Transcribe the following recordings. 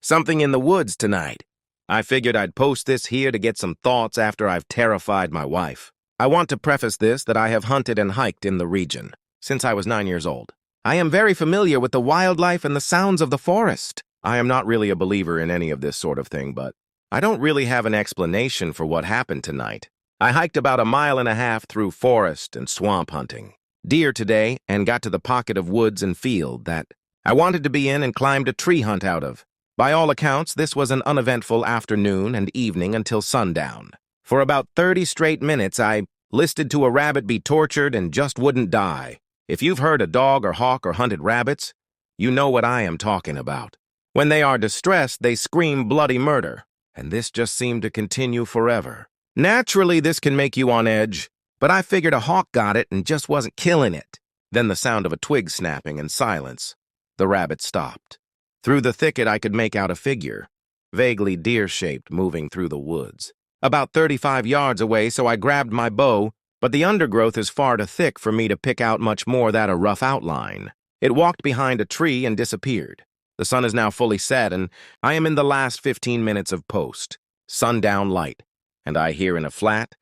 Something in the woods tonight. I figured I'd post this here to get some thoughts after I've terrified my wife. I want to preface this that I have hunted and hiked in the region since I was 9 years old. I am very familiar with the wildlife and the sounds of the forest. I am not really a believer in any of this sort of thing, but I don't really have an explanation for what happened tonight. I hiked about 1.5 miles through forest and swamp hunting deer today and got to the pocket of woods and field that I wanted to be in and climbed a tree hunt out of. By all accounts, this was an uneventful afternoon and evening until sundown. For about 30 straight minutes, I listened to a rabbit be tortured and just wouldn't die. If you've heard a dog or hawk or hunted rabbits, you know what I am talking about. When they are distressed, they scream bloody murder, and this just seemed to continue forever. Naturally, this can make you on edge, but I figured a hawk got it and just wasn't killing it. Then the sound of a twig snapping and silence. The rabbit stopped. Through the thicket, I could make out a figure, vaguely deer-shaped, moving through the woods. About 35 yards away, so I grabbed my bow, but the undergrowth is far too thick for me to pick out much more than a rough outline. It walked behind a tree and disappeared. The sun is now fully set, and I am in the last 15 minutes of post. Sundown light, and I hear in a flat,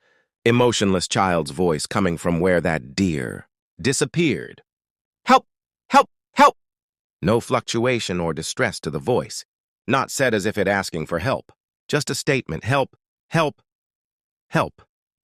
emotionless child's voice coming from where that deer disappeared. Help! Help! Help! No fluctuation or distress to the voice, not said as if it asking for help. Just a statement, help, help, help.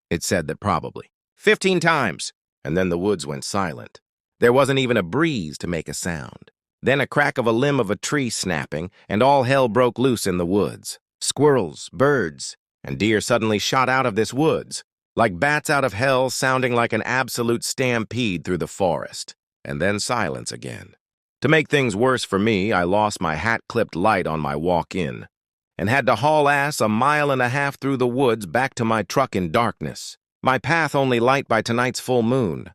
It said that probably 15 times, and then the woods went silent. There wasn't even a breeze to make a sound. Then a crack of a limb of a tree snapping, and all hell broke loose in the woods. Squirrels, birds, and deer suddenly shot out of this woods, like bats out of hell, sounding like an absolute stampede through the forest. And then silence again. To make things worse for me, I lost my hat-clipped light on my walk-in, and had to haul ass 1.5 miles through the woods back to my truck in darkness. My path only light by tonight's full moon.